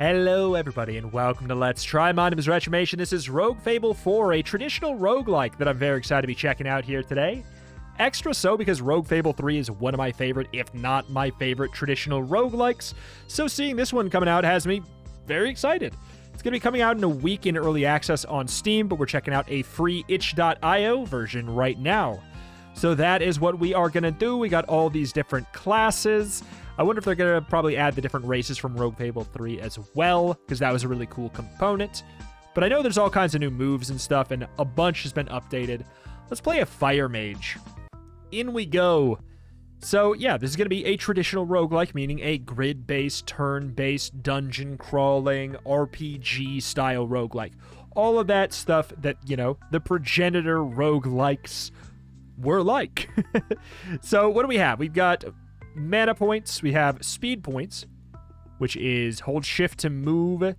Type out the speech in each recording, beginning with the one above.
Hello everybody and welcome to Let's Try. My name is Retromation. This is Fable IV, a traditional roguelike that I'm very excited to be checking out here today. Extra so because Fable III is one of my favorite, if not my favorite, traditional roguelikes. So seeing this one coming out has me very excited. It's going to be coming out in a week in early access on Steam, but we're checking out a free itch.io version right now. So that is what we are going to do. We got all these different classes. I wonder if they're going to probably add the different races from Fable 3 as well, because that was a really cool component. But I know there's all kinds of new moves and stuff, and a bunch has been updated. Let's play a Fire Mage. In we go. So yeah, this is going to be a traditional roguelike, meaning a grid-based, turn-based, dungeon-crawling, RPG-style roguelike. All of that stuff that, you know, the progenitor roguelikes were like. So what do we have? We've got mana points, we have speed points, which is hold shift to move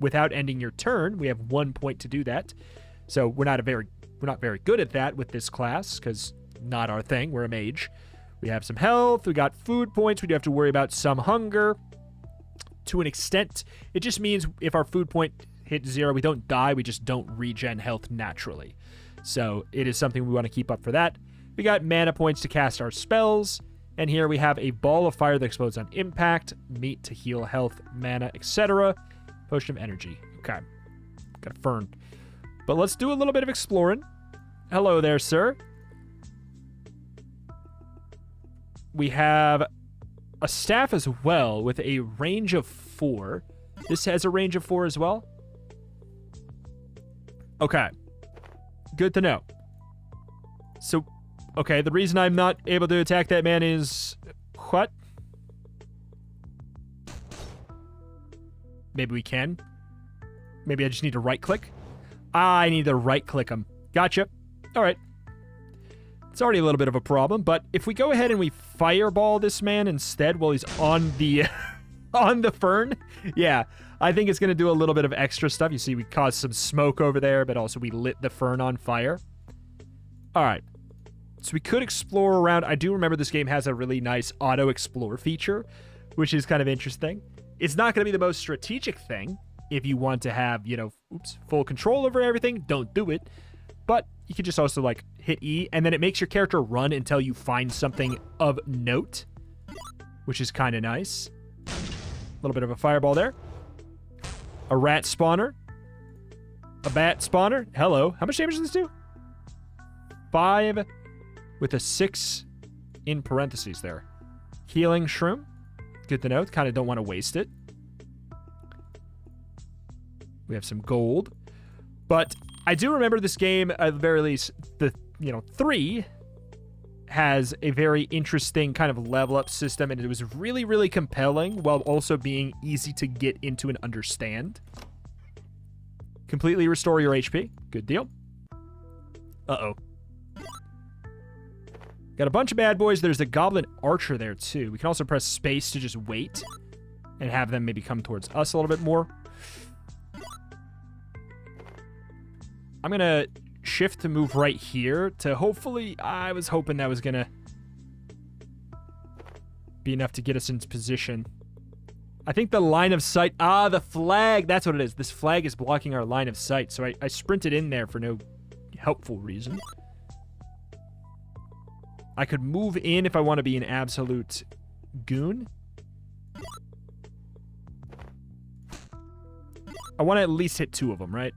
without ending your turn. We have 1 point to do that. So we're not very good at that with this class, because not our thing. We're a mage. We have some health, we got food points, we do have to worry about some hunger to an extent. It just means if our food point hits 0, we don't die, we just don't regen health naturally. So it is something we want to keep up for that. We got mana points to cast our spells. And here we have a ball of fire that explodes on impact, meat to heal health, mana, etc. Potion of energy. Okay. Got a fern. But let's do a little bit of exploring. Hello there, sir. We have a staff as well with a range of 4. This has a range of 4 as well. Okay. Good to know. So, okay, the reason I'm not able to attack that man is... what? Maybe we can. Maybe I just need to right-click. I need to right-click him. Gotcha. All right. It's already a little bit of a problem, but if we go ahead and we fireball this man instead while he's on the on the fern, yeah, I think it's going to do a little bit of extra stuff. You see, we caused some smoke over there, but also we lit the fern on fire. All right. So we could explore around. I do remember this game has a really nice auto-explore feature, which is kind of interesting. It's not going to be the most strategic thing. If you want to have, you know, full control over everything, don't do it. But you can just also, like, hit E, and then it makes your character run until you find something of note, which is kind of nice. A little bit of a fireball there. A rat spawner. A bat spawner. Hello. How much damage does this do? 5 with a 6 in parentheses there. Healing shroom. Good to know. Kind of don't want to waste it. We have some gold. But I do remember this game, at the very least, 3 has a very interesting kind of level up system, and it was really, really compelling while also being easy to get into and understand. Completely restore your HP. Good deal. Uh-oh. Got a bunch of bad boys. There's a goblin archer there, too. We can also press space to just wait and have them maybe come towards us a little bit more. I'm going to shift to move right here to hopefully... I was hoping that was going to be enough to get us into position. I think the line of sight... the flag. That's what it is. This flag is blocking our line of sight. So I sprinted in there for no helpful reason. I could move in if I want to be an absolute goon. I want to at least hit 2 of them, right?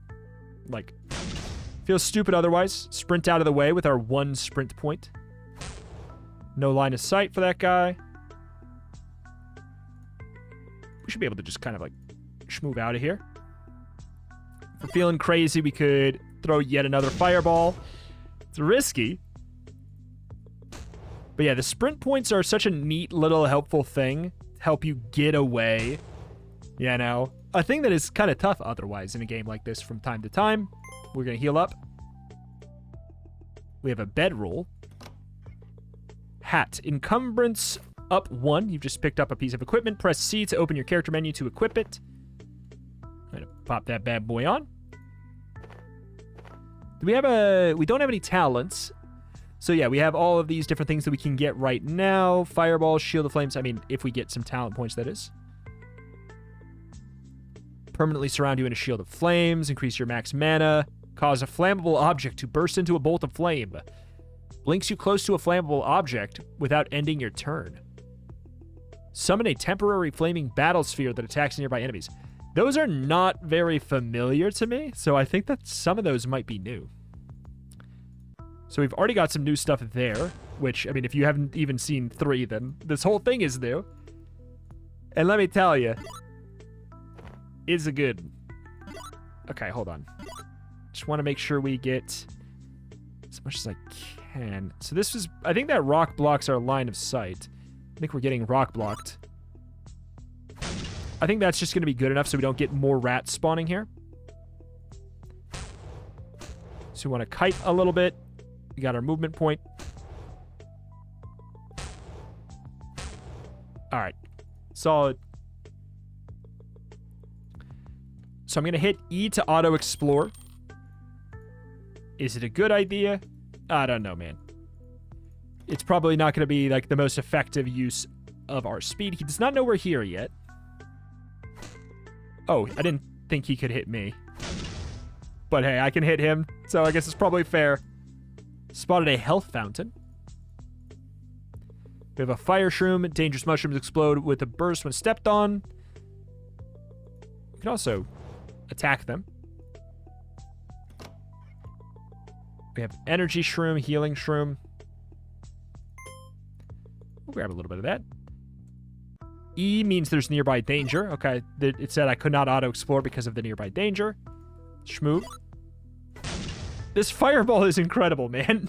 Like... feels stupid otherwise. Sprint out of the way with our 1 sprint point. No line of sight for that guy. We should be able to just kind of like schmove out of here. If we're feeling crazy, we could throw yet another fireball. It's risky. But yeah, the sprint points are such a neat little helpful thing to help you get away. You know, a thing that is kind of tough otherwise in a game like this from time to time. We're going to heal up. We have a bedroll. Hat. Encumbrance up 1. You've just picked up a piece of equipment. Press C to open your character menu to equip it. I'm going to pop that bad boy on. Do we have we don't have any talents. So yeah, we have all of these different things that we can get right now. Fireball, Shield of Flames. I mean, if we get some talent points, that is. Permanently surround you in a shield of flames. Increase your max mana. Cause a flammable object to burst into a bolt of flame. Blinks you close to a flammable object without ending your turn. Summon a temporary flaming battle sphere that attacks nearby enemies. Those are not very familiar to me, so I think that some of those might be new. So we've already got some new stuff there, which, I mean, if you haven't even seen 3, then this whole thing is new. And let me tell you, is a good. Okay, hold on. Just want to make sure we get as much as I can. So this is, I think that rock blocks our line of sight. I think we're getting rock blocked. I think that's just going to be good enough so we don't get more rats spawning here. So we want to kite a little bit. We got our movement point. All right. Solid. So I'm going to hit E to auto-explore. Is it a good idea? I don't know, man. It's probably not going to be, like, the most effective use of our speed. He does not know we're here yet. Oh, I didn't think he could hit me. But hey, I can hit him, so I guess it's probably fair. Spotted a health fountain. We have a fire shroom. Dangerous mushrooms explode with a burst when stepped on. We can also attack them. We have energy shroom, healing shroom. We'll grab a little bit of that. E means there's nearby danger. Okay, it said I could not auto-explore because of the nearby danger. Shmoo. This fireball is incredible, man.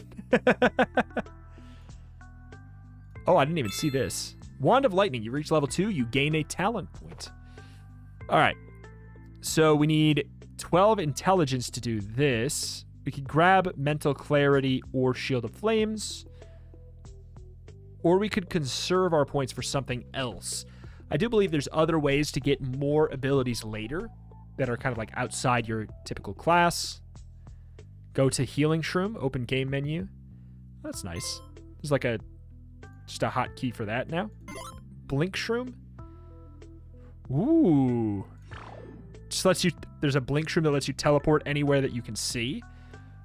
Oh, I didn't even see this. Wand of Lightning. You reach level 2, you gain a talent point. All right. So we need 12 intelligence to do this. We could grab Mental Clarity or Shield of Flames. Or we could conserve our points for something else. I do believe there's other ways to get more abilities later that are kind of like outside your typical class. Go to Healing Shroom, open game menu. That's nice. There's like just a hotkey for that now. Blink Shroom. Ooh. Just lets you, there's a Blink Shroom that lets you teleport anywhere that you can see.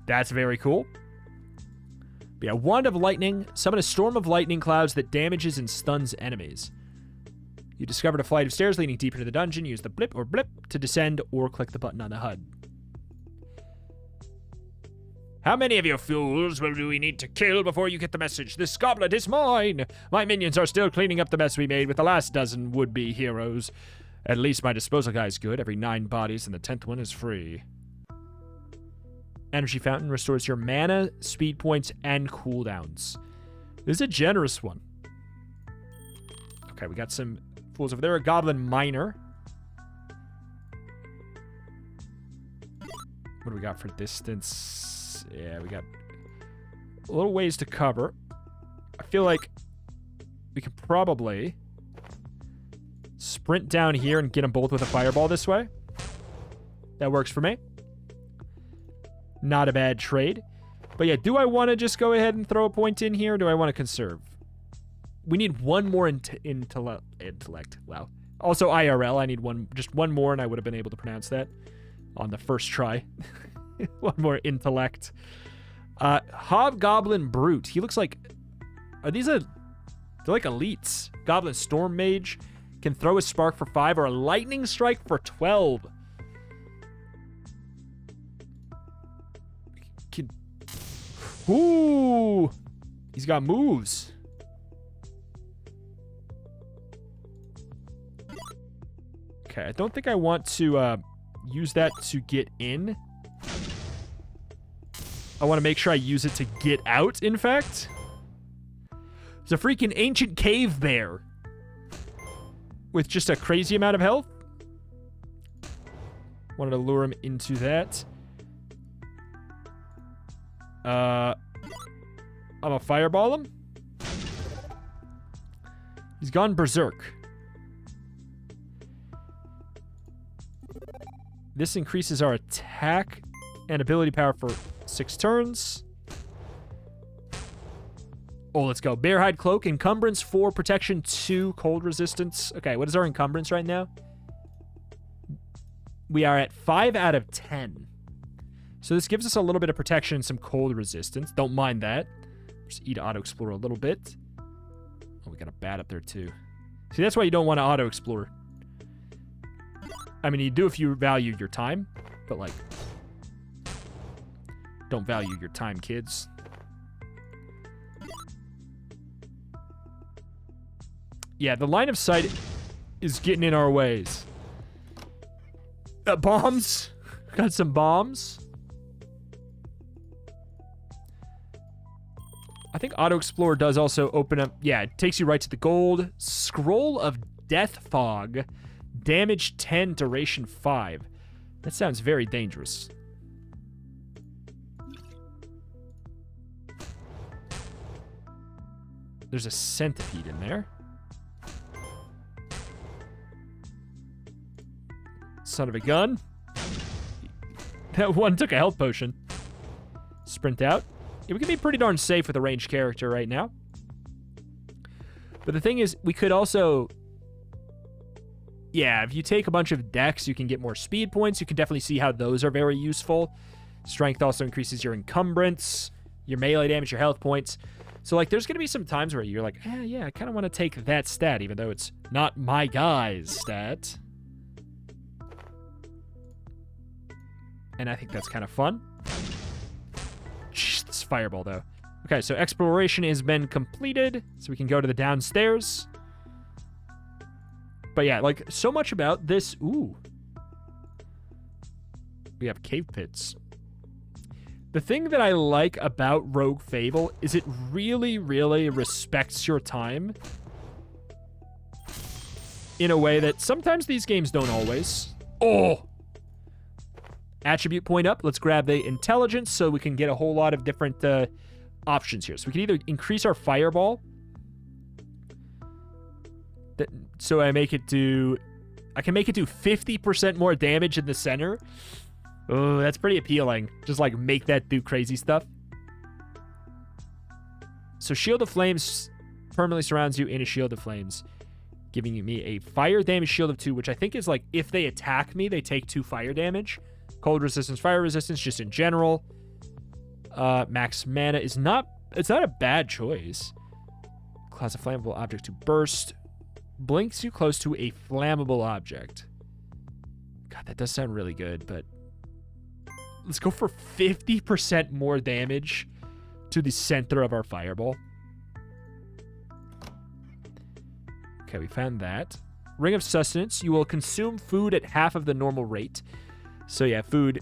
That's very cool. But yeah, Wand of Lightning. Summon a storm of lightning clouds that damages and stuns enemies. You discovered a flight of stairs leading deeper into the dungeon. Use the blip or blip to descend or click the button on the HUD. How many of you fools will we need to kill before you get the message? This goblet is mine! My minions are still cleaning up the mess we made with the last dozen would-be heroes. At least my disposal guy's good. Every 9 bodies and the 10th one is free. Energy Fountain restores your mana, speed points, and cooldowns. This is a generous one. Okay, we got some fools over there. A Goblin Miner. What do we got for distance? Yeah, we got a little ways to cover. I feel like we could probably sprint down here and get them both with a fireball this way. That works for me. Not a bad trade. But yeah, do I want to just go ahead and throw a point in here, or do I want to conserve? We need one more intellect. Wow. Also IRL, I need just one more, and I would have been able to pronounce that on the first try. One more intellect. Hobgoblin Brute. He looks like... they're like elites. Goblin Storm Mage. Can throw a spark for 5 or a lightning strike for 12. Ooh! He's got moves. Okay, I don't think I want to use that to get in. I want to make sure I use it to get out, in fact. There's a freaking ancient cave bear with just a crazy amount of health. Wanted to lure him into that. I'm gonna fireball him. He's gone berserk. This increases our attack and ability power for 6 turns. Oh, let's go. Bearhide Cloak. Encumbrance 4, protection 2, cold resistance. Okay, what is our encumbrance right now? We are at 5 out of 10. So this gives us a little bit of protection and some cold resistance. Don't mind that. Just eat Auto Explorer a little bit. Oh, we got a bat up there too. See, that's why you don't want to Auto Explore. I mean, you do if you value your time, but like, don't value your time, kids. Yeah, the line of sight is getting in our ways. Bombs. Got some bombs. I think Auto Explorer does also open up. Yeah, it takes you right to the gold. Scroll of Death Fog. Damage 10, duration 5. That sounds very dangerous. There's a centipede in there. Son of a gun. That one took a health potion. Sprint out. Yeah, we can be pretty darn safe with a ranged character right now. But the thing is, we could also... Yeah, if you take a bunch of decks, you can get more speed points. You can definitely see how those are very useful. Strength also increases your encumbrance, your melee damage, your health points. So, like, there's going to be some times where you're like, yeah, I kind of want to take that stat, even though it's not my guy's stat. And I think that's kind of fun. This fireball, though. Okay, so exploration has been completed, so we can go to the downstairs. But yeah, like, so much about this. Ooh. We have cave pits. The thing that I like about Rogue Fable is it really, really respects your time in a way that sometimes these games don't always. Oh! Attribute point up. Let's grab the intelligence so we can get a whole lot of different options here. So we can either increase our fireball. So I can make it do 50% more damage in the center. Oh, that's pretty appealing. Just like make that do crazy stuff. So Shield of Flames permanently surrounds you in a Shield of Flames, giving me a fire damage shield of 2, which I think is like if they attack me, they take 2 fire damage. Cold resistance, fire resistance, just in general. Max mana is not... It's not a bad choice. Cause a flammable object to burst. Blinks you close to a flammable object. God, that does sound really good, but... Let's go for 50% more damage to the center of our fireball. Okay, we found that. Ring of Sustenance. You will consume food at half of the normal rate. So yeah, food,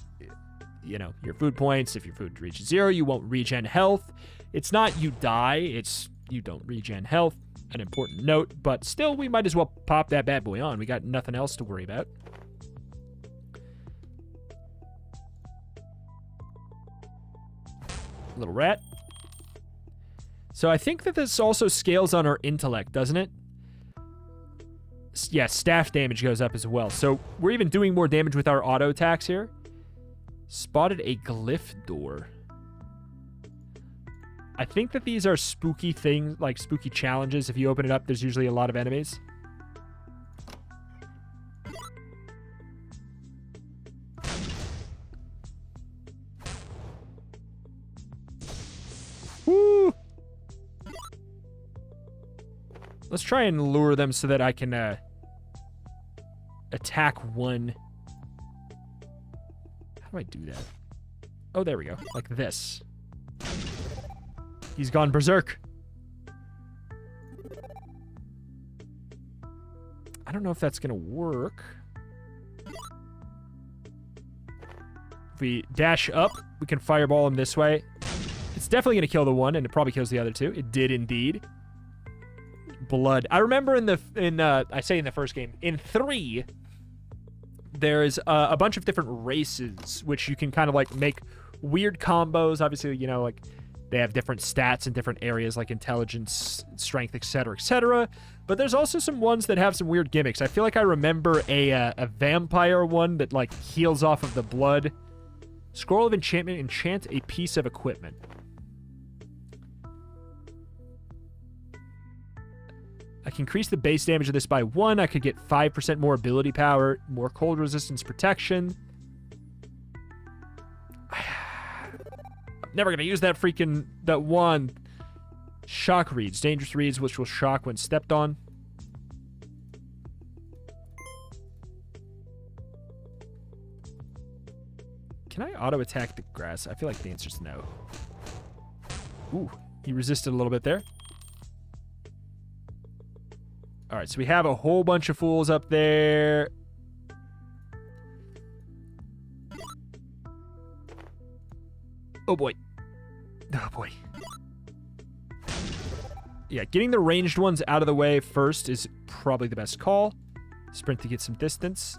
you know, your food points. If your food reaches 0, you won't regen health. It's not you die, it's you don't regen health. An important note, but still, we might as well pop that bad boy on. We got nothing else to worry about. Little rat. So I think that this also scales on our intellect, doesn't it? Yeah, staff damage goes up as well. So we're even doing more damage with our auto attacks here. Spotted a glyph door. I think that these are spooky things, like spooky challenges. If you open it up, there's usually a lot of enemies. Woo! Let's try and lure them so that I can attack one. How do I do that? Oh, there we go. Like this. He's gone berserk. I don't know if that's going to work. If we dash up, we can fireball him this way. It's definitely going to kill the one, and it probably kills the other two. It did indeed. Blood. I remember in the first game, in 3, there's a bunch of different races, which you can kind of like make weird combos. Obviously, you know, like they have different stats in different areas like intelligence, strength, etc., etc. But there's also some ones that have some weird gimmicks. I feel like I remember a vampire one that like heals off of the blood. Scroll of Enchantment. Enchant a piece of equipment. I can increase the base damage of this by 1. I could get 5% more ability power, more cold resistance protection. I'm never going to use that wand. Shock reeds. Dangerous reeds which will shock when stepped on. Can I auto-attack the grass? I feel like the answer's no. Ooh, he resisted a little bit there. All right, so we have a whole bunch of fools up there. Oh, boy. Oh, boy. Yeah, getting the ranged ones out of the way first is probably the best call. Sprint to get some distance.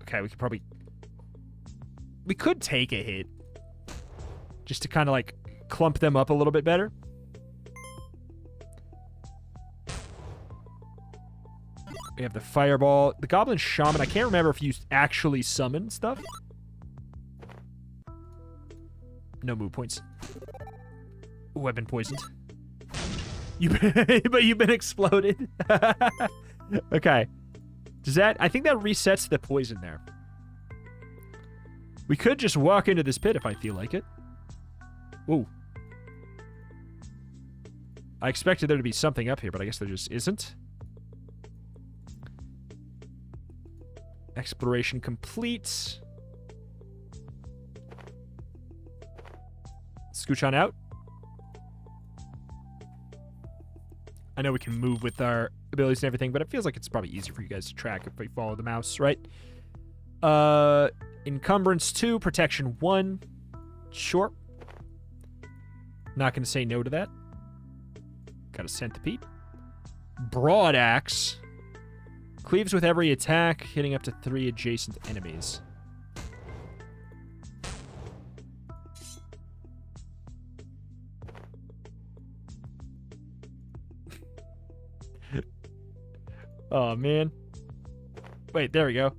Okay, we could probably... We could take a hit. Just to kind of, like, clump them up a little bit better. We have the Fireball. The Goblin Shaman, I can't remember if you actually summon stuff. No move points. Ooh, I've been poisoned. But you've been exploded. Okay. Does that... I think that resets the poison there. We could just walk into this pit if I feel like it. Ooh. I expected there to be something up here, but I guess there just isn't. Exploration complete. Scooch on out. I know we can move with our abilities and everything, but it feels like it's probably easier for you guys to track if we follow the mouse, right? Encumbrance 2, Protection 1. Sure. Not going to say no to that. Got a Centipede. Broad Axe. Cleaves with every attack, hitting up to 3 adjacent enemies. Oh, man. Wait, there we go.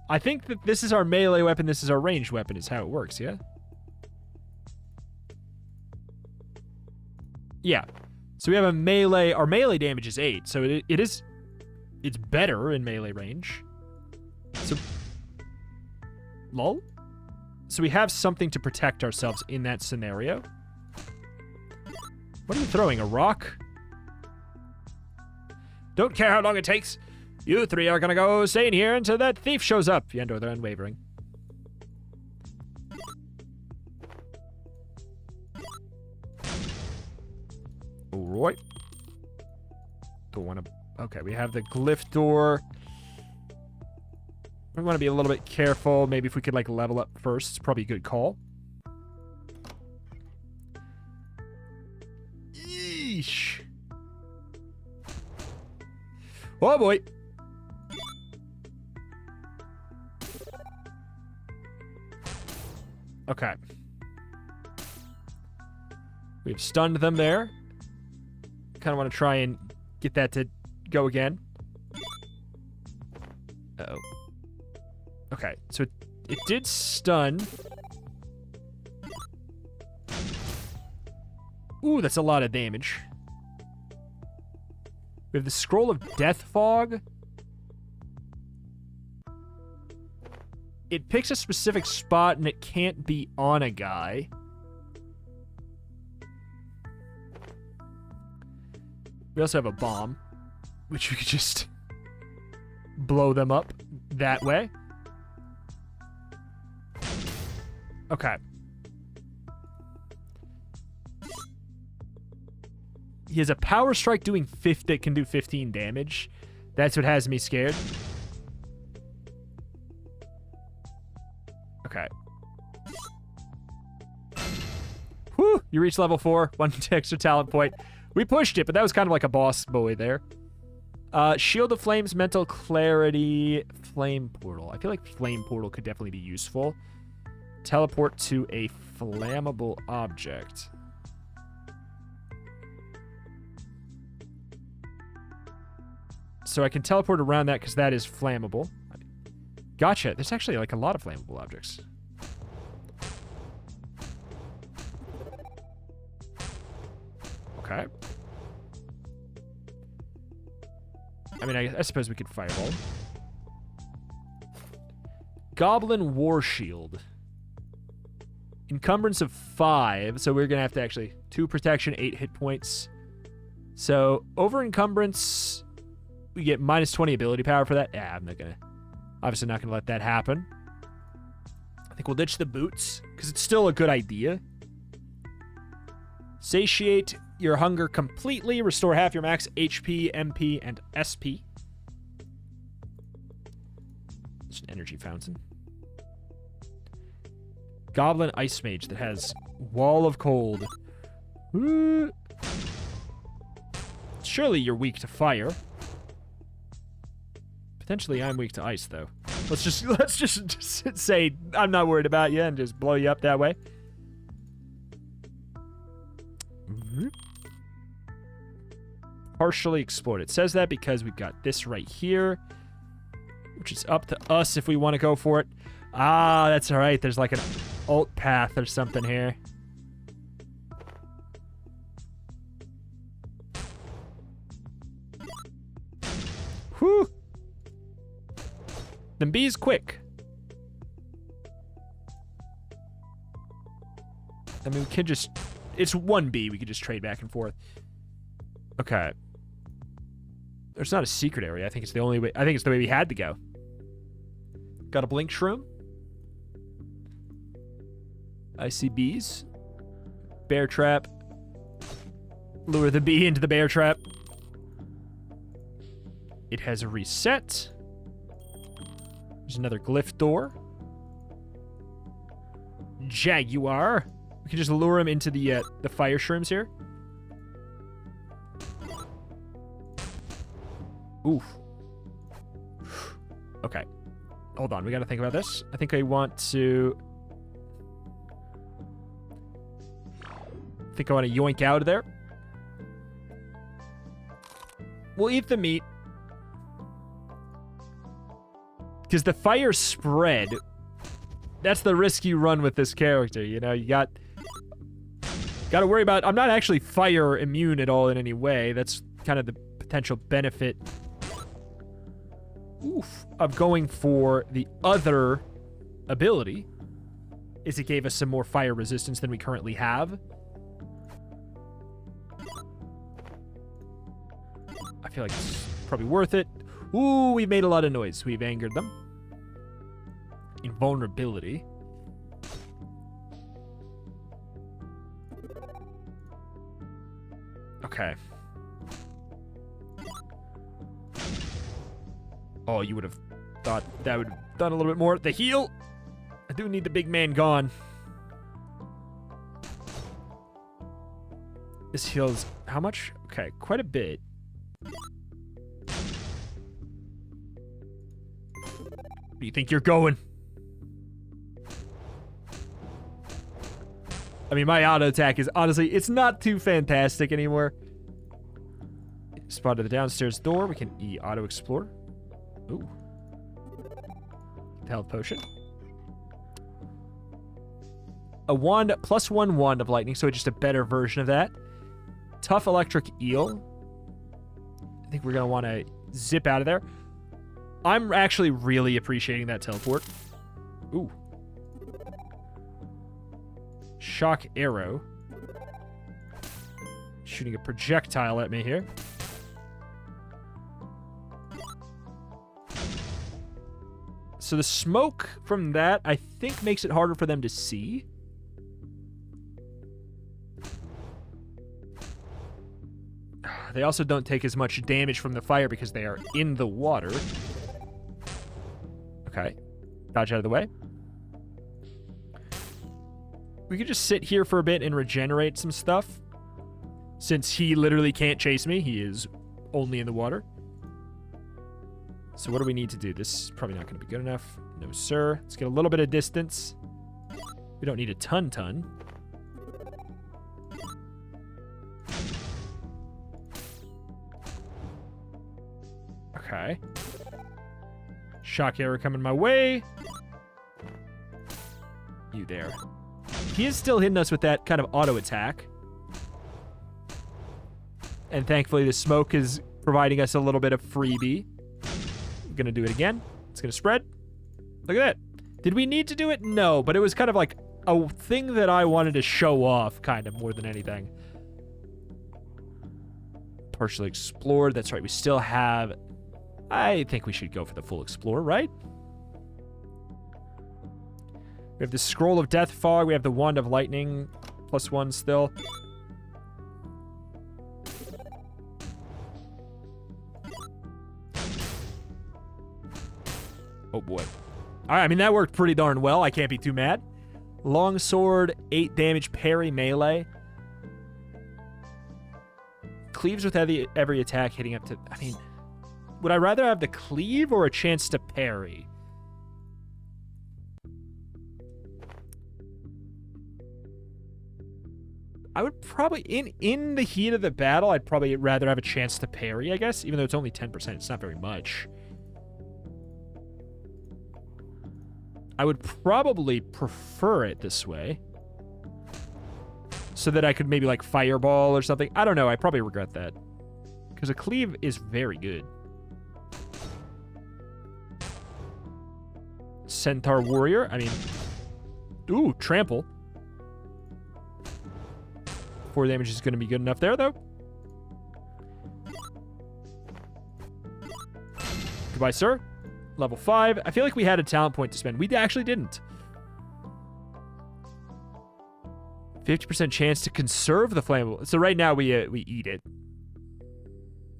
I think that this is our melee weapon, this is our ranged weapon, is how it works, yeah? Yeah. So we have a melee... Our melee damage is 8, so it is... It's better in melee range. So... Lol? So we have something to protect ourselves in that scenario. What are you throwing, a rock? Don't care how long it takes. You 3 are gonna go stay in here until that thief shows up. Yendor, they're unwavering. Alright. Don't wanna... Okay, we have the glyph door. We want to be a little bit careful. Maybe if we could, like, level up first. It's probably a good call. Yeesh. Oh, boy. Okay. We've stunned them there. Kind of want to try and get that to go again. Uh-oh. Okay, so it did stun. Ooh, that's a lot of damage. We have the Scroll of Death Fog. It picks a specific spot and it can't be on a guy. We also have a bomb, which we could just blow them up that way. Okay. He has a power strike doing that can do 15 damage. That's what has me scared. Okay. Whew! You reach level 4. 1 extra talent point. We pushed it, but that was kind of like a boss boy there. Shield of Flames, Mental Clarity, Flame Portal. I feel like Flame Portal could definitely be useful. Teleport to a flammable object. So I can teleport around that because that is flammable. Gotcha. There's actually like a lot of flammable objects. Okay. I mean, I suppose we could fireball. Goblin War Shield. Encumbrance of 5, so we're going to have to actually... 2 protection, 8 hit points. So, over encumbrance, we get minus 20 ability power for that. Yeah, I'm not going to... Obviously not going to let that happen. I think we'll ditch the boots, because it's still a good idea. Satiate your hunger completely. Restore half your max HP, MP, and SP. It's an energy fountain. Goblin Ice Mage that has Wall of Cold. Ooh. Surely you're weak to fire. Potentially I'm weak to ice, though. Let's just say I'm not worried about you and just blow you up that way. Partially explored. It says that because we've got this right here, which is up to us if we want to go for it. Ah, that's all right. There's like an alt path or something here. Whew. Then B's quick. I mean, we could just... It's 1B. We could just trade back and forth. Okay. There's not a secret area. I think it's the only way... I think it's the way we had to go. Got a blink shroom. I see bees. Bear trap. Lure the bee into the bear trap. It has a reset. There's another glyph door. Jaguar. We can just lure him into the fire shrooms here. Oof. Okay. Hold on. We got to think about this. I think I want to... yoink out of there. We'll eat the meat. Because the fire spread... That's the risk you run with this character, you know? You got to worry about... I'm not actually fire immune at all in any way. That's kind of the potential benefit of going for the other ability, is it gave us some more fire resistance than we currently have. I feel like it's probably worth it. Ooh, we've made a lot of noise. We've angered them. Invulnerability. Okay. Oh, you would have thought that would have done a little bit more. The heal! I do need the big man gone. This heals how much? Okay, quite a bit. Where do you think you're going? I mean, my auto attack is honestly, it's not too fantastic anymore. Spotted the downstairs door. We can auto explore. Ooh. Health potion. A wand, +1 wand of lightning, so just a better version of that. Tough electric eel. I think we're going to want to zip out of there. I'm actually really appreciating that teleport. Ooh. Shock arrow. Shooting a projectile at me here. So the smoke from that, I think, makes it harder for them to see. They also don't take as much damage from the fire because they are in the water. Okay. Dodge out of the way. We could just sit here for a bit and regenerate some stuff. Since he literally can't chase me. He is only in the water. So what do we need to do? This is probably not going to be good enough. No, sir. Let's get a little bit of distance. We don't need a ton. Okay. Shock arrow coming my way. You there. He is still hitting us with that kind of auto attack. And thankfully, the smoke is providing us a little bit of freebie. I'm going to do it again. It's going to spread. Look at that. Did we need to do it? No, but it was kind of like a thing that I wanted to show off, kind of, more than anything. Partially explored. That's right. We still have... I think we should go for the full explore, right? We have the Scroll of Death Fog. We have the Wand of Lightning. +1 still. Oh, boy. All right, I mean, that worked pretty darn well. I can't be too mad. Longsword, 8 damage, parry, melee. Cleaves with every attack, hitting up to... I mean, would I rather have the cleave or a chance to parry? I would probably... In the heat of the battle, I'd probably rather have a chance to parry, I guess. Even though it's only 10%, it's not very much. I would probably prefer it this way. So that I could maybe, like, fireball or something. I don't know. I probably regret that. Because a cleave is very good. Centaur Warrior. I mean... Ooh, trample. 4 damage is going to be good enough there, though. Goodbye, sir. Level 5. I feel like we had a talent point to spend. We actually didn't. 50% chance to conserve the flammable. So right now we eat it.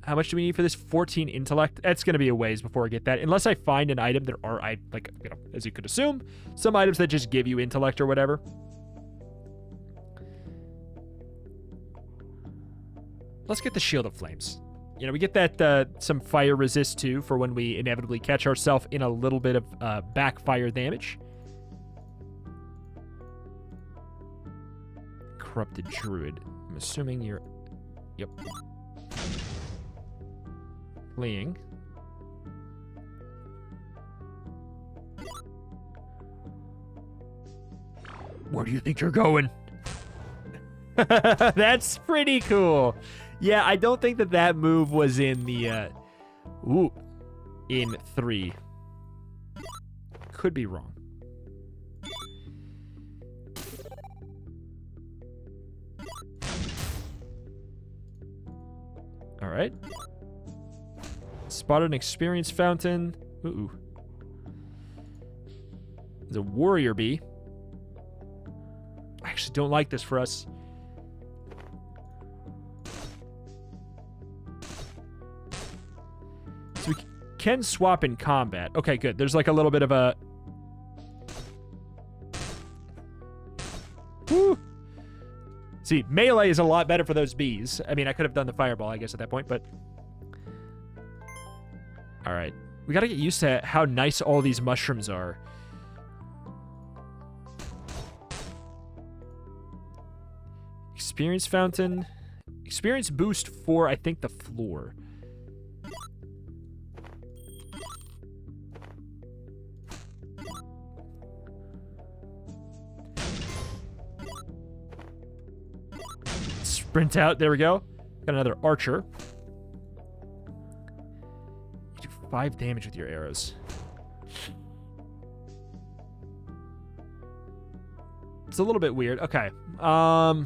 How much do we need for this? 14 intellect. That's going to be a ways before I get that. Unless I find an item that are, like, you know, as you could assume, some items that just give you intellect or whatever. Let's get the Shield of Flames. You know, we get that some fire resist too for when we inevitably catch ourselves in a little bit of backfire damage. Corrupted Druid. I'm assuming you're... Yep. Fleeing. Where do you think you're going? That's pretty cool. Yeah, I don't think that move was in the... in 3. Could be wrong. All right. Spotted an experience fountain. Ooh. There's a warrior bee. I actually don't like this for us. So we can swap in combat. Okay, good. There's like a little bit of a... Woo! See, melee is a lot better for those bees. I mean, I could have done the fireball, I guess, at that point, but... All right. We got to get used to how nice all these mushrooms are. Experience fountain. Experience boost for, I think, the floor. Sprint out. There we go. Got another archer. You do 5 damage with your arrows. It's a little bit weird. Okay. Are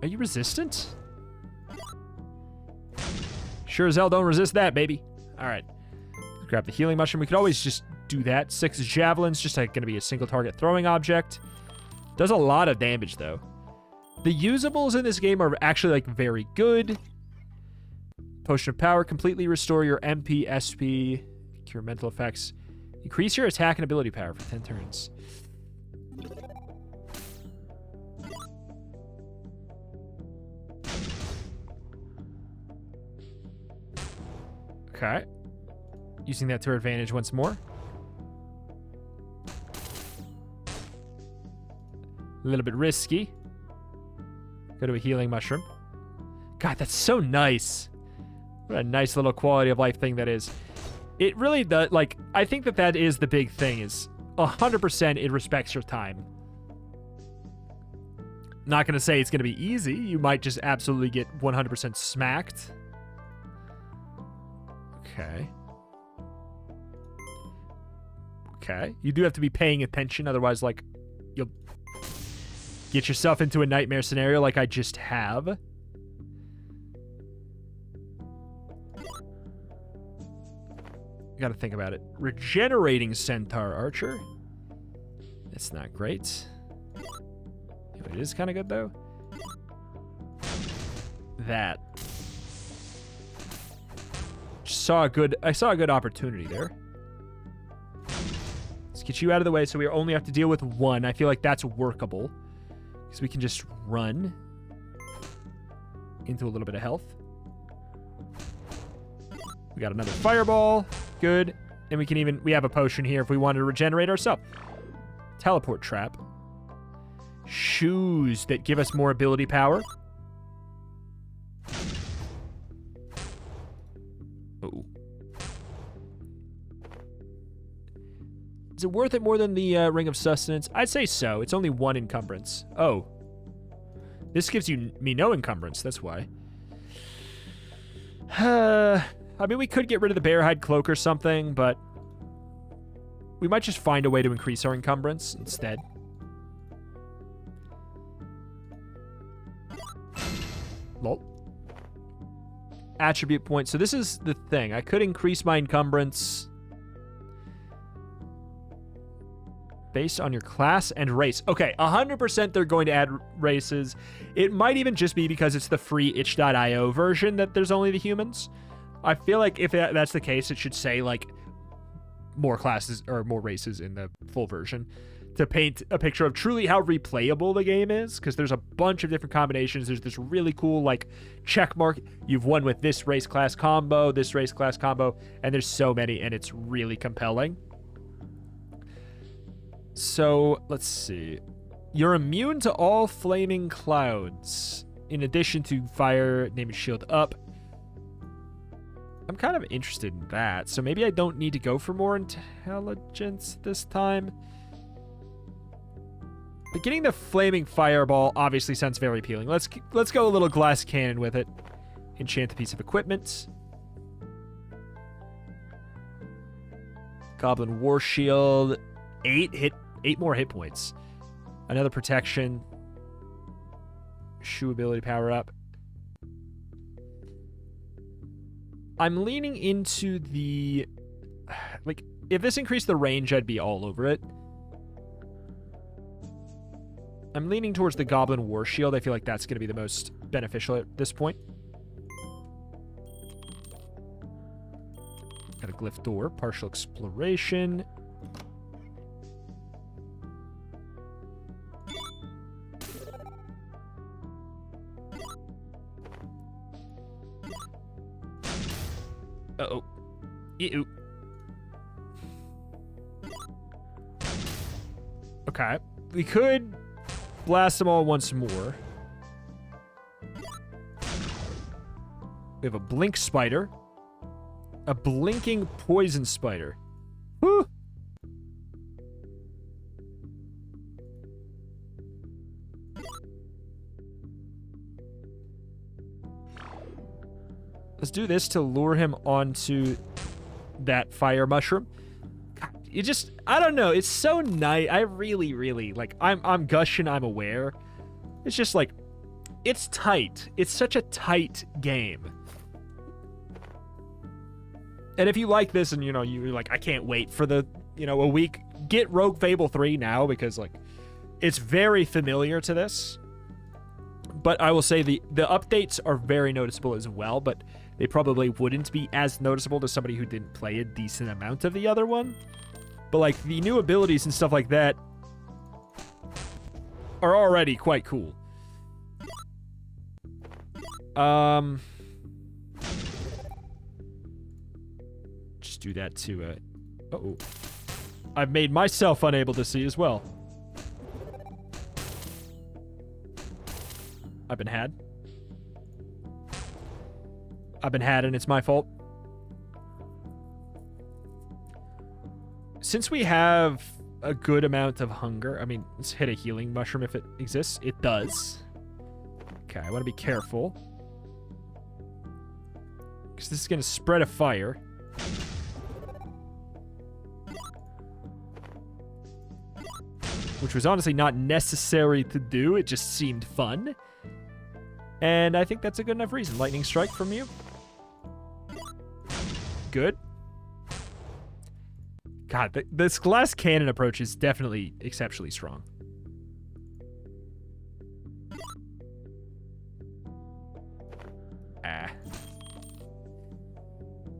you resistant? Sure as hell don't resist that, baby. All right. Grab the healing mushroom. We could always just do that. 6 javelins, just like going to be a single target throwing object. Does a lot of damage, though. The usables in this game are actually, like, very good. Potion of Power. Completely restore your MP, SP. Cure mental effects. Increase your attack and ability power for 10 turns. Okay. Using that to our advantage once more. A little bit risky. Go to a healing mushroom. God, that's so nice. What a nice little quality of life thing that is. It really does, like, I think that is the big thing, is 100% it respects your time. Not going to say it's going to be easy. You might just absolutely get 100% smacked. Okay. Okay. You do have to be paying attention, otherwise, like, you'll get yourself into a nightmare scenario like I just have. You gotta think about it. Regenerating Centaur Archer. It's not great. It is kind of good, though. That. I saw a good opportunity there. Let's get you out of the way so we only have to deal with one. I feel like that's workable. Because we can just run into a little bit of health. We got another fireball. Good. And we have a potion here if we wanted to regenerate ourselves. Teleport trap. Shoes that give us more ability power. Oh. Is it worth it more than the Ring of Sustenance? I'd say so. It's only 1 encumbrance. Oh. This gives me no encumbrance. That's why. I mean, we could get rid of the Bearhide Cloak or something, but we might just find a way to increase our encumbrance instead. Lol. Attribute points. So this is the thing. I could increase my encumbrance based on your class and race. Okay, 100% they're going to add races. It might even just be because it's the free itch.io version that there's only the humans. I feel like if that's the case, it should say, like, more classes or more races in the full version to paint a picture of truly how replayable the game is, because there's a bunch of different combinations. There's this really cool, like, check mark. You've won with this race class combo, this race class combo, and there's so many, and it's really compelling. So, let's see. You're immune to all flaming clouds, in addition to fire, name and shield up. I'm kind of interested in that, so maybe I don't need to go for more intelligence this time. But getting the flaming fireball obviously sounds very appealing. Let's go a little glass cannon with it. Enchant a piece of equipment. Goblin War Shield. 8 more hit points. Another protection. Shoe ability power up. I'm leaning into the... Like, if this increased the range, I'd be all over it. I'm leaning towards the Goblin War Shield. I feel like that's going to be the most beneficial at this point. Got a glyph door. Partial exploration. Uh-oh. Ew. Okay. We could blast them all once more. We have a blink spider. A blinking poison spider. Woo! Let's do this to lure him onto that fire mushroom. God, it just, I don't know. It's so nice. I really, really, like, I'm gushing, I'm aware. It's just like, it's tight. It's such a tight game. And if you like this and, you know, you're like, I can't wait for the, you know, a week, get Rogue Fable 3 now because, like, it's very familiar to this. But I will say the updates are very noticeable as well, but they probably wouldn't be as noticeable to somebody who didn't play a decent amount of the other one. But, like, the new abilities and stuff like that are already quite cool. Just do that to, uh-oh. I've made myself unable to see as well. I've been had. I've been had, and it's my fault. Since we have a good amount of hunger, I mean, let's hit a healing mushroom if it exists. It does. Okay, I want to be careful. Because this is going to spread a fire. Which was honestly not necessary to do. It just seemed fun. And I think that's a good enough reason. Lightning strike from you. Good. God, this glass cannon approach is definitely exceptionally strong.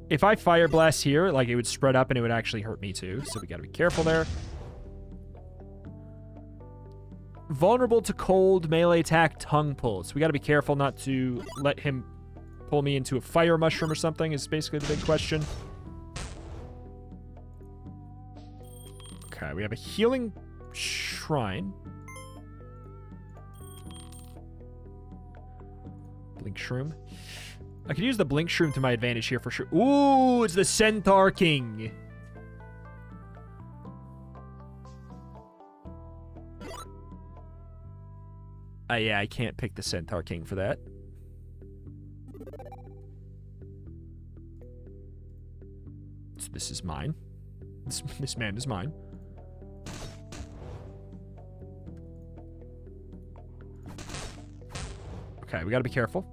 If I fire blast here, like, it would spread up and it would actually hurt me too. So we gotta be careful there. Vulnerable to cold, melee attack, tongue pull. So we gotta be careful not to let him pull me into a fire mushroom or something is basically the big question. Okay, we have a healing shrine. Blink shroom. I could use the blink shroom to my advantage here for sure. Ooh, it's the Centaur King. Yeah, I can't pick the Centaur King for that. So this is mine. This man is mine. Okay, we gotta be careful.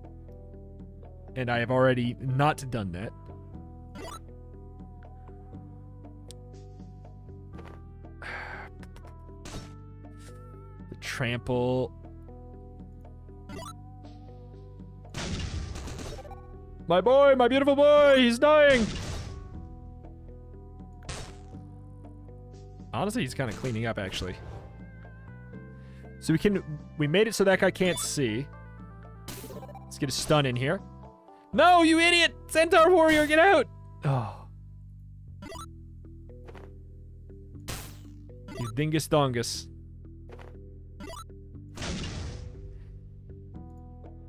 And I have already not done that. The trample. My boy, my beautiful boy, he's dying. Honestly, he's kind of cleaning up, actually. So we made it so that guy can't see. Let's get a stun in here. No, you idiot! Centaur warrior, get out! Oh. You dingus dongus.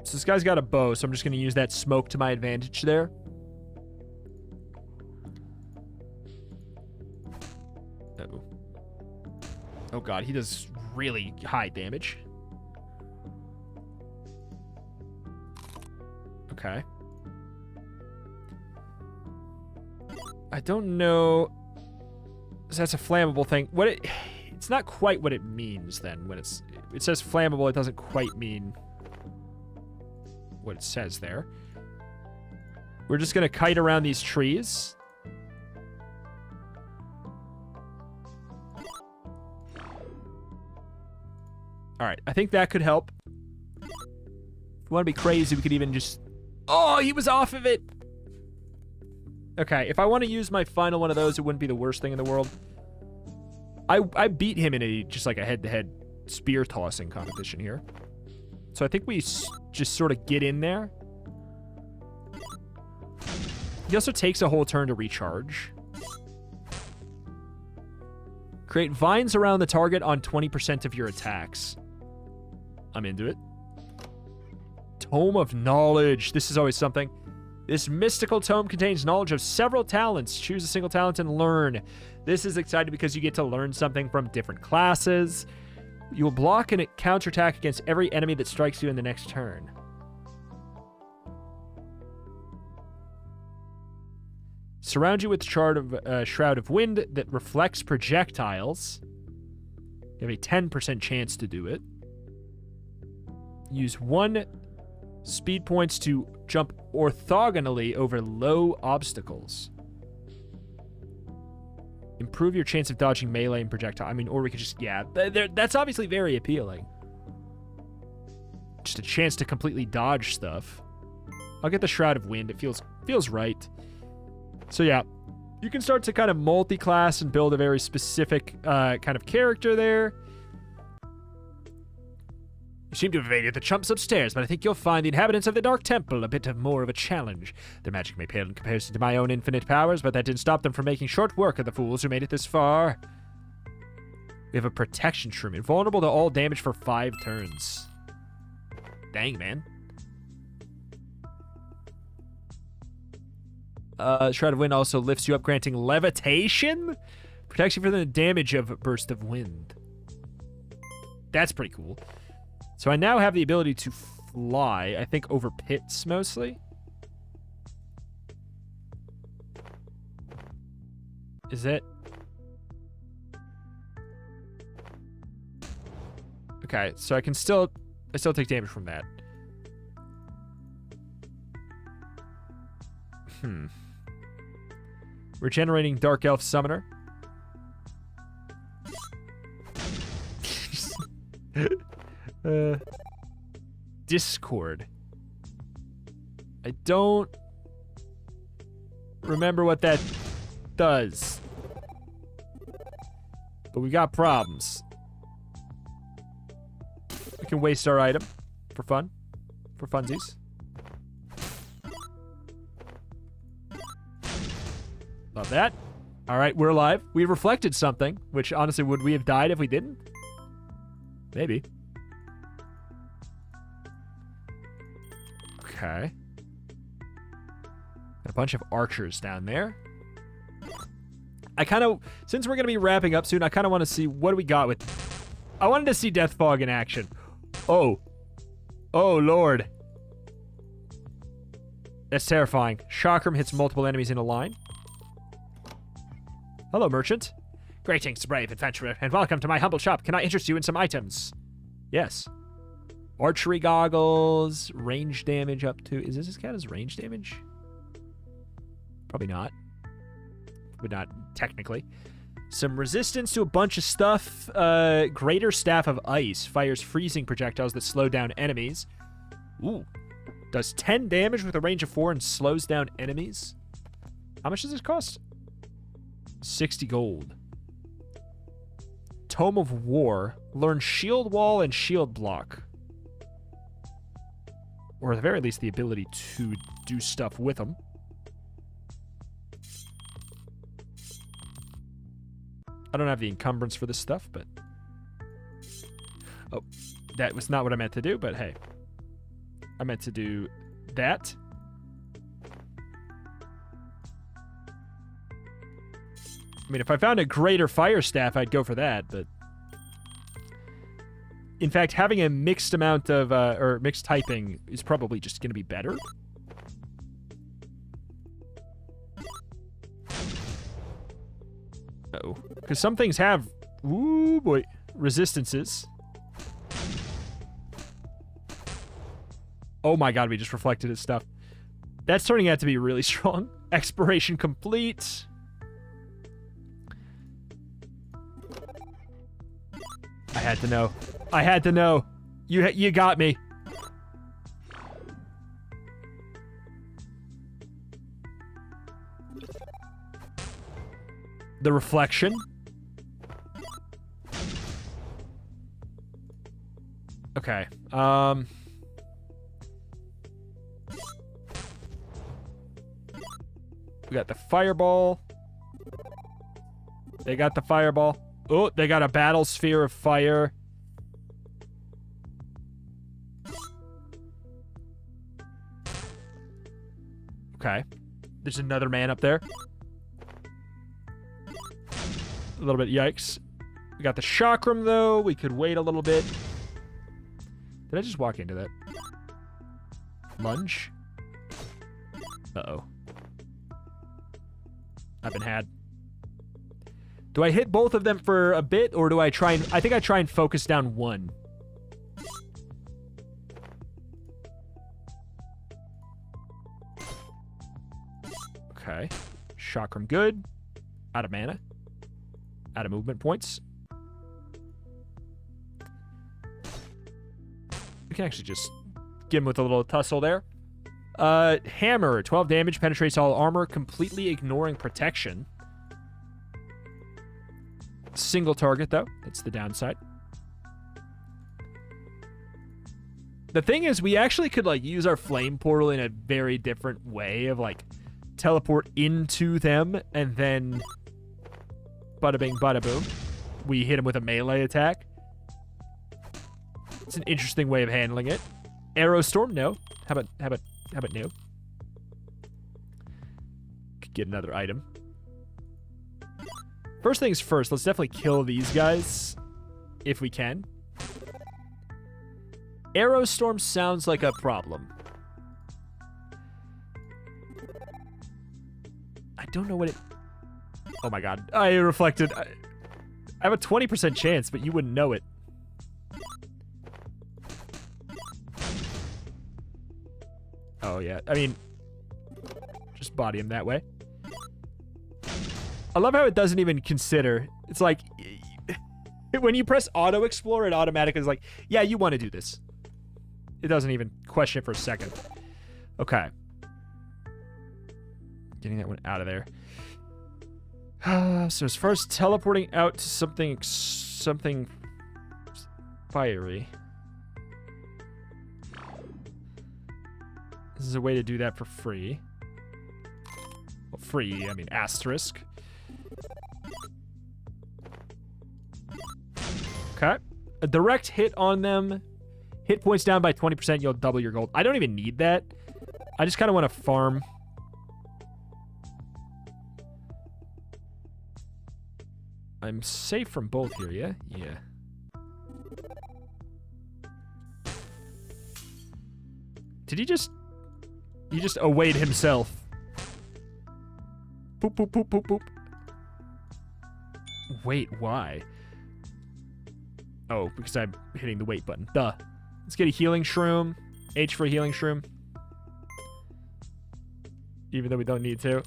So this guy's got a bow, so I'm just going to use that smoke to my advantage there. Uh-oh. Oh god, he does really high damage. Okay. I don't know. So that's a flammable thing. It's not quite what it means then when it says flammable, it doesn't quite mean what it says there. We're just going to kite around these trees. All right, I think that could help. If we want to be crazy, we could even just... Oh, he was off of it! Okay, if I want to use my final one of those, it wouldn't be the worst thing in the world. I beat him in just like a head-to-head spear tossing competition here. So I think we just sort of get in there. He also takes a whole turn to recharge. Create vines around the target on 20% of your attacks. I'm into it. Tome of Knowledge. This is always something. This mystical tome contains knowledge of several talents. Choose a single talent and learn. This is exciting because you get to learn something from different classes. You will block and counterattack against every enemy that strikes you in the next turn. Surround you with a shroud of wind that reflects projectiles. You have a 10% chance to do it. Use 1 speed points to jump orthogonally over low obstacles. Improve your chance of dodging melee and projectile. I mean, or we could just, yeah, that's obviously very appealing. Just a chance to completely dodge stuff. I'll get the Shroud of Wind. It feels right. So yeah, you can start to kind of multi-class and build a very specific kind of character there. You seem to have evaded the chumps upstairs, but I think you'll find the inhabitants of the Dark Temple a bit more of a challenge. Their magic may pale in comparison to my own infinite powers, but that didn't stop them from making short work of the fools who made it this far. We have a protection shroom, invulnerable to all damage for 5 turns. Dang, man. Shroud of Wind also lifts you up, granting levitation? Protects you from the damage of a burst of wind. That's pretty cool. So I now have the ability to fly. I think over pits mostly. Is it? Okay, so I still take damage from that. Regenerating Dark Elf Summoner. Discord. I don't remember what that does. But we got problems. We can waste our item for fun. For funsies. Love that. Alright, we're alive. We reflected something, which honestly, would we have died if we didn't? Maybe. Okay. Got a bunch of archers down there. I kind of, since we're going to be wrapping up soon, I kind of want to see what do we got with... I wanted to see Death Fog in action. Oh. Oh, Lord. That's terrifying. Chakram hits multiple enemies in a line. Hello, merchant. Greetings, brave adventurer, and welcome to my humble shop. Can I interest you in some items? Yes. Archery goggles, range damage up to... Is this count as range damage? Probably not. But not technically. Some resistance to a bunch of stuff. Greater Staff of Ice fires freezing projectiles that slow down enemies. Ooh. Does 10 damage with a range of 4 and slows down enemies. How much does this cost? 60 gold. Tome of War. Learn Shield Wall and Shield Block. Or at the very least, the ability to do stuff with them. I don't have the encumbrance for this stuff, but... Oh, that was not what I meant to do, but hey. I meant to do that. I mean, if I found a greater fire staff, I'd go for that, but... In fact, having a mixed amount of, or mixed typing is probably just going to be better. Uh-oh. Because some things have, ooh boy, resistances. Oh my god, we just reflected his stuff. That's turning out to be really strong. Exploration complete. I had to know. I had to know. You got me. The reflection. Okay. We got the fireball. They got the fireball. Oh, they got a battle sphere of fire. Okay. There's another man up there. A little bit yikes. We got the chakram, though. We could wait a little bit. Did I just walk into that? Lunge? Uh-oh. I've been had. Do I hit both of them for a bit, or do I try and... I think I try and focus down one. Okay. Chakram good. Out of mana. Out of movement points. We can actually just get him with a little tussle there. Hammer. 12 damage. Penetrates all armor. Completely ignoring protection. Single target, though. That's the downside. The thing is, we actually could, like, use our flame portal in a very different way of, like, teleport into them, and then bada bing, bada boom. We hit him with a melee attack. It's an interesting way of handling it. Arrow Storm, no. How about no? Could get another item. First things first, let's definitely kill these guys if we can. Aerostorm sounds like a problem. I don't know what it... Oh my god. I reflected. I have a 20% chance, but you wouldn't know it. Oh, yeah. I mean, just body him that way. I love how it doesn't even consider. It's like, when you press Auto Explore, it automatically is like, yeah, you want to do this. It doesn't even question it for a second. Okay. Getting that one out of there. So as far as teleporting out to something fiery. This is a way to do that for free. Well, free, I mean asterisk. Okay. A direct hit on them. Hit points down by 20%, you'll double your gold. I don't even need that. I just kind of want to farm. I'm safe from both here, yeah? Yeah. Did he just... He just awayed himself. Boop, boop, boop, boop, boop. Wait, why? Oh, because I'm hitting the wait button. Duh. Let's get a healing shroom. H for a healing shroom. Even though we don't need to.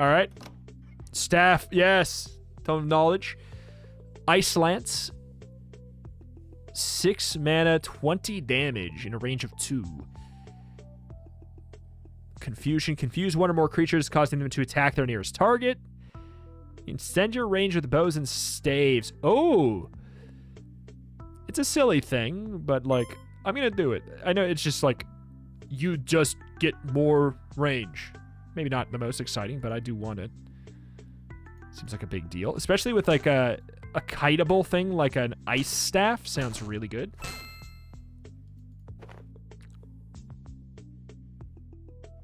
Alright. Staff, yes. Tome of Knowledge. Ice Lance. 6 mana, 20 damage in a range of 2. Confusion. Confuse one or more creatures, causing them to attack their nearest target. Extend your range with bows and staves. Oh! It's a silly thing, but, like, I'm gonna do it. I know it's just, like, you just get more range. Maybe not the most exciting, but I do want it. Seems like a big deal. Especially with, like, a kiteable thing, like an ice staff. Sounds really good.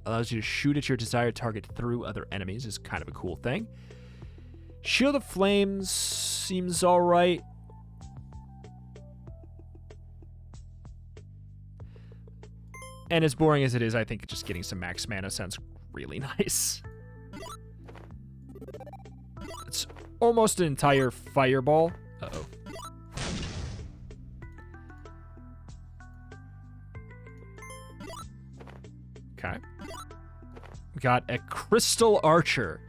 Allows you to shoot at your desired target through other enemies is kind of a cool thing. Shield of Flames seems alright. And as boring as it is, I think just getting some max mana sounds really nice. It's almost an entire fireball. Uh-oh. Okay. We got a Crystal Archer.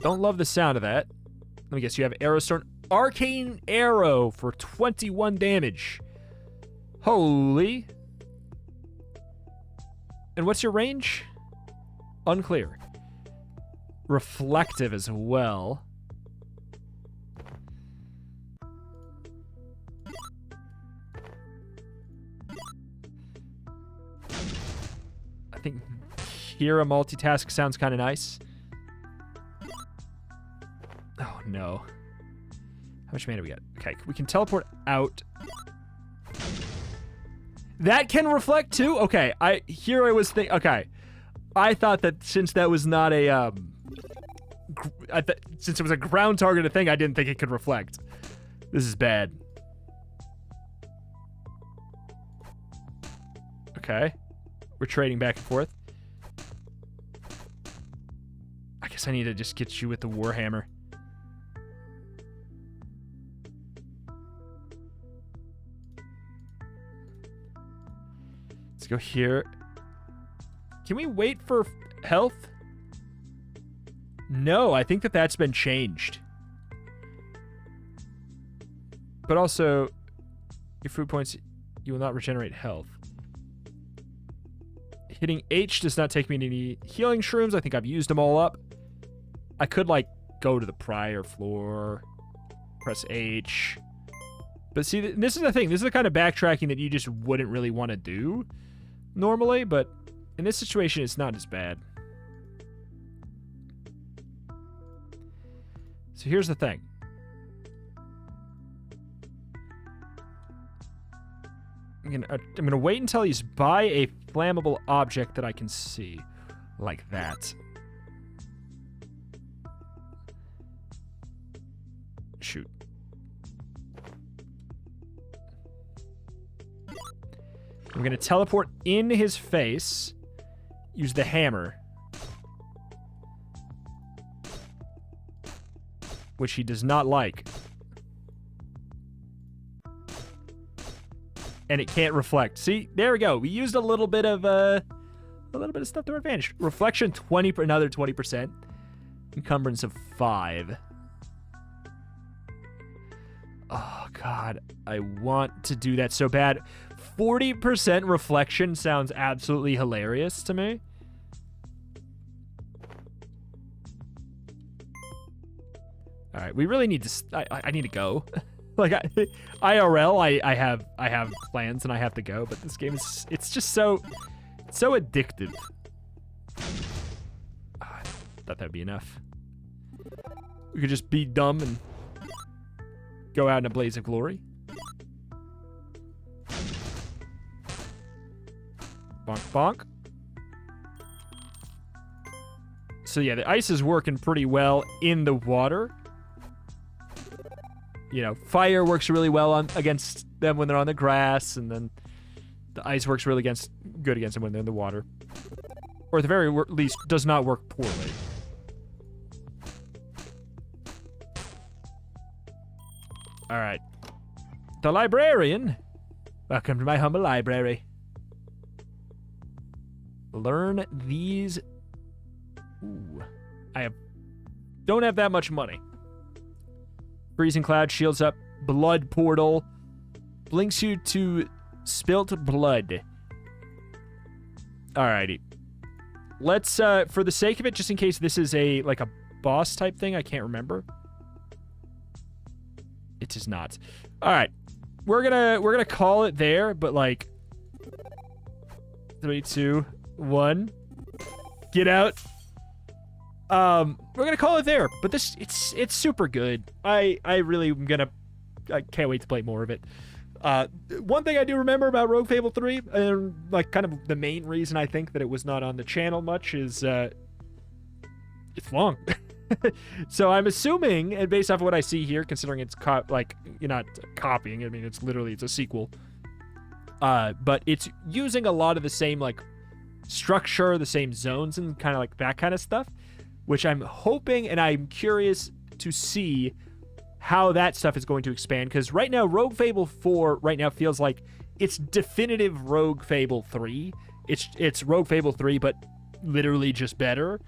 Don't love the sound of that. Let me guess, you have Aerostorm. Arcane Arrow for 21 damage. Holy. And what's your range? Unclear. Reflective as well. I think here a multitask sounds kind of nice. Oh no. How much mana we got? Okay, we can teleport out. That can reflect too? Okay, I was thinking, okay. I thought that since that was not a, since it was a ground targeted thing, I didn't think it could reflect. This is bad. Okay. We're trading back and forth. I guess I need to just get you with the Warhammer. Let's go here. Can we wait for health? No, I think that that's been changed. But also, your food points, you will not regenerate health. Hitting H does not take me to any healing shrooms. I think I've used them all up. I could, like, go to the prior floor, press H. But see, this is the thing. This is the kind of backtracking that you just wouldn't really want to do normally, but in this situation, it's not as bad. So here's the thing. I'm gonna wait until he's by a flammable object that I can see. Like that. I'm going to teleport in his face. Use the hammer. Which he does not like. And it can't reflect. See, there we go. We used a little bit of stuff to our advantage. Reflection 20, another 20%. Encumbrance of 5. Oh God, I want to do that so bad. 40% reflection sounds absolutely hilarious to me. All right, we really need to. I need to go. Like IRL, I have plans and I have to go. But this game it's just so addictive. I thought that'd be enough. We could just be dumb and go out in a blaze of glory. Bonk, bonk. So yeah, the ice is working pretty well in the water. You know, fire works really well against them when they're on the grass, and then the ice works really good against them when they're in the water. Or at the very least, does not work poorly. All right. The librarian. Welcome to my humble library. Learn these. Ooh. Don't have that much money. Freezing Cloud shields up. Blood Portal. Blinks you to spilt blood. Alrighty. Let's, for the sake of it, just in case this is a boss type thing, I can't remember. It is not. Alright. We're gonna call it there, but 3, 2, 1. Get out. We're gonna call it there, but it's super good. I can't wait to play more of it. One thing I do remember about Rogue Fable 3, and kind of the main reason I think that it was not on the channel much is it's long. So I'm assuming, and based off of what I see here, considering it's you're not copying, I mean it's a sequel. But it's using a lot of the same structure, the same zones, and kind of that kind of stuff, which I'm hoping and I'm curious to see how that stuff is going to expand, because right now Rogue Fable 4 right now feels like it's definitive Rogue Fable 3. It's Rogue Fable 3, but literally just better,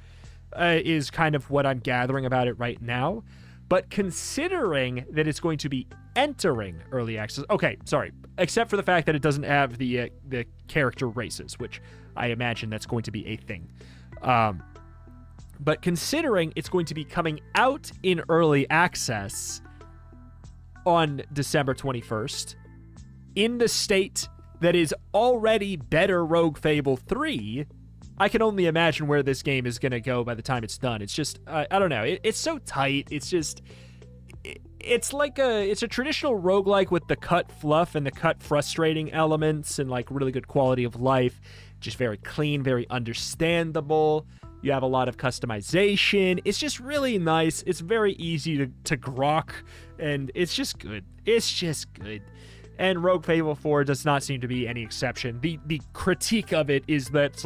is kind of what I'm gathering about it right now. But considering that it's going to be entering early access, okay, sorry, except for the fact that it doesn't have the character races, which I imagine that's going to be a thing. But considering it's going to be coming out in early access on December 21st, in the state that is already better Rogue Fable 3, I can only imagine where this game is going to go by the time it's done. It's just, I don't know. It's so tight. It's just, it's a traditional roguelike with the cut fluff and the cut frustrating elements and really good quality of life. Just very clean, very understandable. You have a lot of customization. It's just really nice. It's very easy to grok, and it's just good. It's just good. And Rogue Fable 4 does not seem to be any exception. The critique of it is that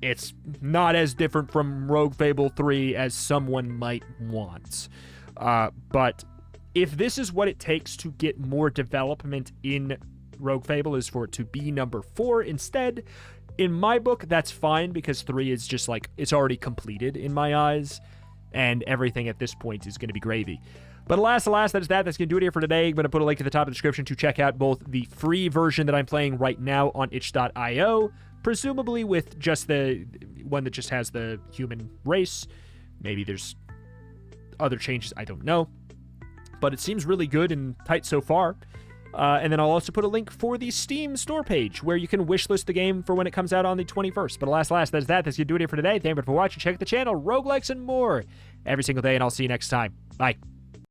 it's not as different from Rogue Fable 3 as someone might want. But if this is what it takes to get more development in Rogue Fable, is for it to be number 4 instead, in my book, that's fine, because 3 is just it's already completed in my eyes, and everything at this point is going to be gravy. But alas, that is that. That's going to do it here for today. I'm going to put a link at the top of the description to check out both the free version that I'm playing right now on itch.io, presumably with just the one that just has the human race. Maybe there's other changes, I don't know. But it seems really good and tight so far. And then I'll also put a link for the Steam store page where you can wishlist the game for when it comes out on the 21st. But alas, that is that. That's going to do it here for today. Thank you for watching. Check out the channel, roguelikes, and more every single day, and I'll see you next time. Bye.